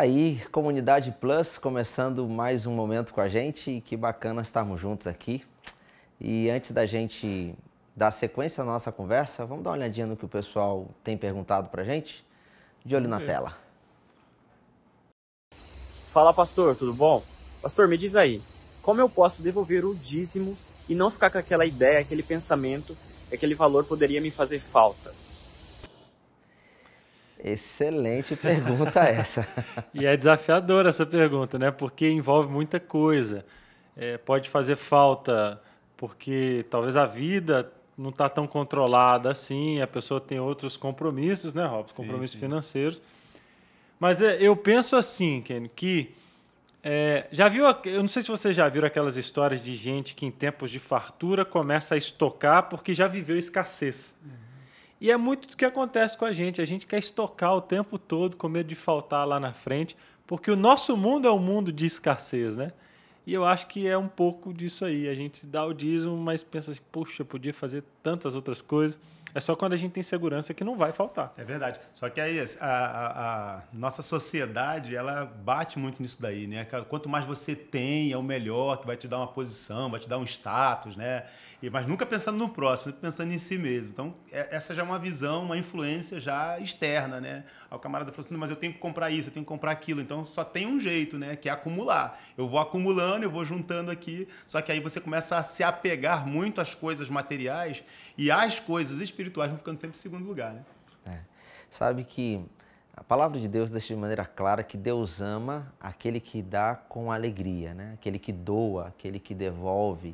aí, Comunidade Plus, começando mais um momento com a gente e que bacana estarmos juntos aqui. E antes da gente dar sequência à nossa conversa, vamos dar uma olhadinha no que o pessoal tem perguntado pra gente? De olho na tela. Fala, pastor, tudo bom? Pastor, me diz aí, como eu posso devolver o dízimo e não ficar com aquela ideia, aquele pensamento que aquele valor poderia me fazer falta? Excelente pergunta essa. E é desafiadora essa pergunta, né? Porque envolve muita coisa. Pode fazer falta porque talvez a vida não está tão controlada assim, a pessoa tem outros compromissos, né, Robson? Compromissos financeiros. Mas eu penso assim, Ken, que já viu, eu não sei se vocês já viram aquelas histórias de gente que em tempos de fartura começa a estocar porque já viveu escassez. E é muito do que acontece com a gente quer estocar o tempo todo com medo de faltar lá na frente, porque o nosso mundo é um mundo de escassez, né? E eu acho que é um pouco disso aí, a gente dá o dízimo, mas pensa assim, puxa, podia fazer tantas outras coisas. É só quando a gente tem segurança que não vai faltar. É verdade. Só que aí a nossa sociedade, ela bate muito nisso daí, né? Quanto mais você tem, é o melhor, que vai te dar uma posição, vai te dar um status, né? Mas nunca pensando no próximo, sempre pensando em si mesmo. Então, essa já é uma visão, uma influência já externa, né? O camarada falou assim, mas eu tenho que comprar isso, eu tenho que comprar aquilo. Então, só tem um jeito, né? Que é acumular. Eu vou acumulando, eu vou juntando aqui. Só que aí você começa a se apegar muito às coisas materiais e as coisas espirituais vão ficando sempre em segundo lugar, né? Sabe que a palavra de Deus deixa de maneira clara que Deus ama aquele que dá com alegria, né? Aquele que doa, aquele que devolve.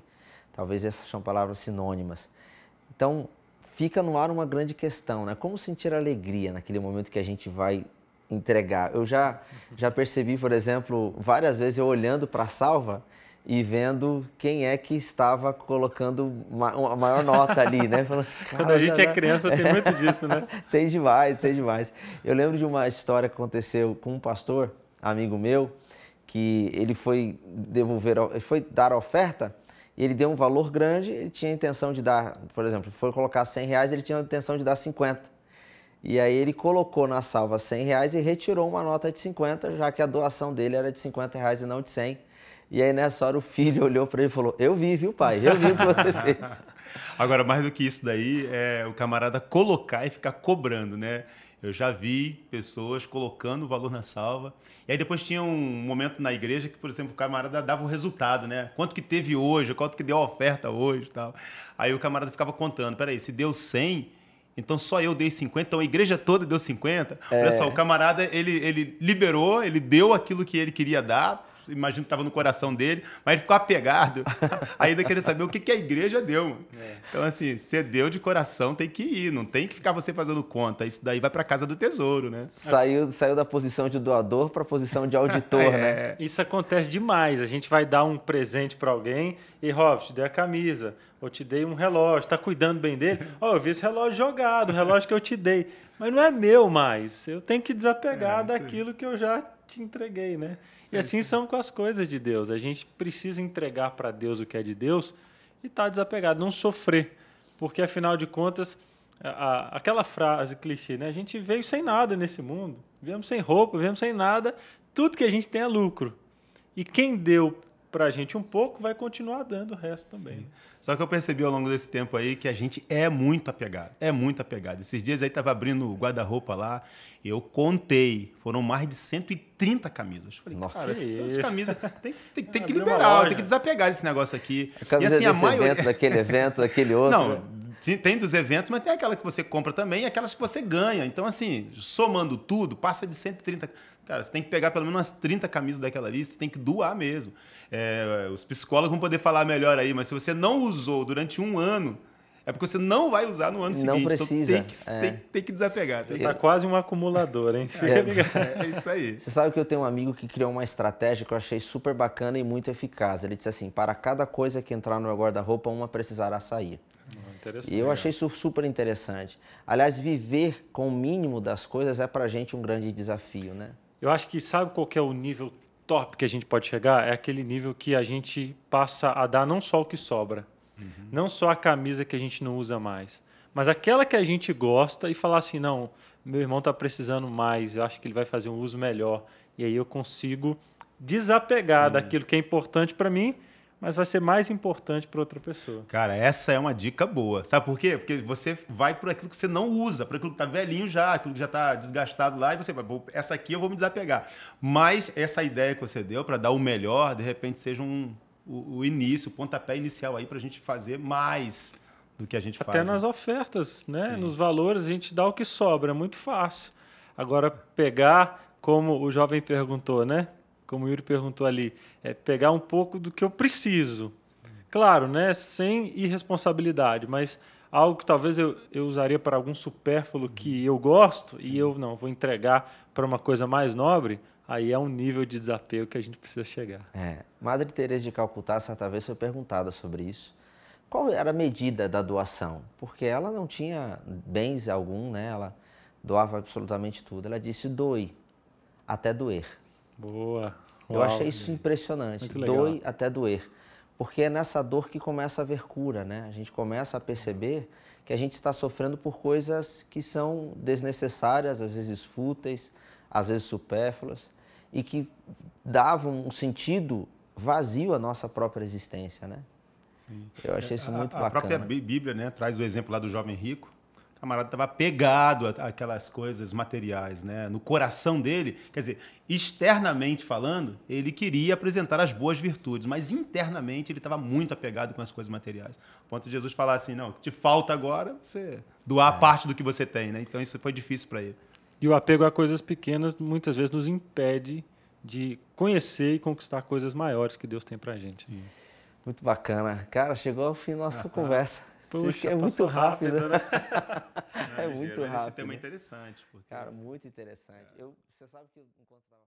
Talvez essas são palavras sinônimas. Então, fica no ar uma grande questão, né? Como sentir alegria naquele momento que a gente vai entregar? Eu já percebi, por exemplo, várias vezes eu olhando para a salva e vendo quem é que estava colocando uma maior nota ali, né? Falando, quando a gente é criança tem muito disso, né? Tem demais, tem demais. Eu lembro de uma história que aconteceu com um pastor, amigo meu, que ele foi dar a oferta e ele deu um valor grande, ele tinha a intenção de dar, por exemplo, foi colocar R$100, ele tinha a intenção de dar 50. E aí ele colocou na salva R$100 e retirou uma nota de 50, já que a doação dele era de R$50 e não de 100. E aí nessa hora o filho olhou para ele e falou, eu vi, viu pai, eu vi o que você fez. Agora, mais do que isso daí, é o camarada colocar e ficar cobrando, né? Eu já vi pessoas colocando o valor na salva. E aí depois tinha um momento na igreja que, por exemplo, o camarada dava o resultado, né? Quanto que teve hoje, quanto que deu a oferta hoje e tal. Aí o camarada ficava contando, peraí, se deu 100, então só eu dei 50, então a igreja toda deu 50. Olha só, o camarada, ele liberou, ele deu aquilo que ele queria dar, imagino que estava no coração dele, mas ele ficou apegado, ainda querer saber o que a igreja deu. Então, assim, você deu de coração, tem que ir, não tem que ficar você fazendo conta. Isso daí vai para casa do tesouro, né? Saiu da posição de doador para a posição de auditor, né? Isso acontece demais. A gente vai dar um presente para alguém e, Rob, te dei a camisa, ou te dei um relógio, tá cuidando bem dele? Eu vi esse relógio jogado, o relógio que eu te dei. Mas não é meu mais. Eu tenho que desapegar daquilo que eu já te entreguei, né? E assim são com as coisas de Deus. A gente precisa entregar para Deus o que é de Deus e estar desapegado, não sofrer. Porque, afinal de contas, aquela frase clichê, né? A gente veio sem nada nesse mundo. Viemos sem roupa, viemos sem nada. Tudo que a gente tem é lucro. E quem deu para a gente um pouco vai continuar dando o resto também. Sim. Só que eu percebi ao longo desse tempo aí que a gente é muito apegado. É muito apegado. Esses dias aí estava abrindo o guarda-roupa lá, eu contei, foram mais de 130 camisas. Falei, nossa, cara, essas camisas tem que Abriu liberar, tem que desapegar desse negócio aqui. A camisa e assim, a desse maioria... evento, daquele outro. Não, tem dos eventos, mas tem aquela que você compra também e aquelas que você ganha. Então, assim, somando tudo, passa de 130. Cara, você tem que pegar pelo menos umas 30 camisas daquela lista, você tem que doar mesmo. Os psicólogos vão poder falar melhor aí, mas se você não usou durante um ano, é porque você não vai usar no ano seguinte. Não precisa. Então tem que desapegar. Tá quase um acumulador, hein? Fica ligado. É isso aí. Você sabe que eu tenho um amigo que criou uma estratégia que eu achei super bacana e muito eficaz. Ele disse assim, para cada coisa que entrar no meu guarda-roupa, uma precisará sair. E eu achei isso super interessante. Aliás, viver com o mínimo das coisas é pra gente um grande desafio, né? Eu acho que sabe qual que é o nível top que a gente pode chegar? É aquele nível que a gente passa a dar não só o que sobra, não só a camisa que a gente não usa mais, mas aquela que a gente gosta e falar assim, não, meu irmão está precisando mais, eu acho que ele vai fazer um uso melhor. E aí eu consigo desapegar Sim. daquilo que é importante para mim, mas vai ser mais importante para outra pessoa. Cara, essa é uma dica boa. Sabe por quê? Porque você vai por aquilo que você não usa, por aquilo que tá velhinho já, aquilo que já tá desgastado lá, e você vai, essa aqui eu vou me desapegar. Mas essa ideia que você deu para dar o melhor, de repente seja o início, o pontapé inicial aí para a gente fazer mais do que a gente Até faz. nas né? ofertas, né? Sim. Nos valores, a gente dá o que sobra, é muito fácil. Agora, pegar, como o jovem perguntou, né? Como o Yuri perguntou ali, é pegar um pouco do que eu preciso. Claro, né? Sem irresponsabilidade, mas algo que talvez eu usaria para algum supérfluo que eu gosto e eu não vou entregar para uma coisa mais nobre, aí é um nível de desapego que a gente precisa chegar. Madre Teresa de Calcutá, certa vez, foi perguntada sobre isso. Qual era a medida da doação? Porque ela não tinha bens algum, né? Ela doava absolutamente tudo. Ela disse, doe até doer. Boa. Eu achei isso impressionante. Muito legal. Doe até doer. Porque é nessa dor que começa a haver cura, né? A gente começa a perceber que a gente está sofrendo por coisas que são desnecessárias, às vezes fúteis, às vezes supérfluas, e que davam um sentido vazio à nossa própria existência, né? Sim. Eu achei isso muito A bacana. própria Bíblia, né, traz o exemplo lá do jovem rico. O camarada estava pegado àquelas coisas materiais, né? No coração dele, quer dizer, externamente falando, ele queria apresentar as boas virtudes, mas internamente ele estava muito apegado com as coisas materiais. Ao ponto de Jesus falar assim, não, te falta agora você doar parte do que você tem, né? Então isso foi difícil para ele. E o apego a coisas pequenas muitas vezes nos impede de conhecer e conquistar coisas maiores que Deus tem pra gente. Muito bacana. Cara, chegou ao fim da nossa conversa. Puxa, É muito passou rápido. né? É muito Mas esse rápido. tema é interessante. Porque... Cara, muito interessante. Você sabe que enquanto estava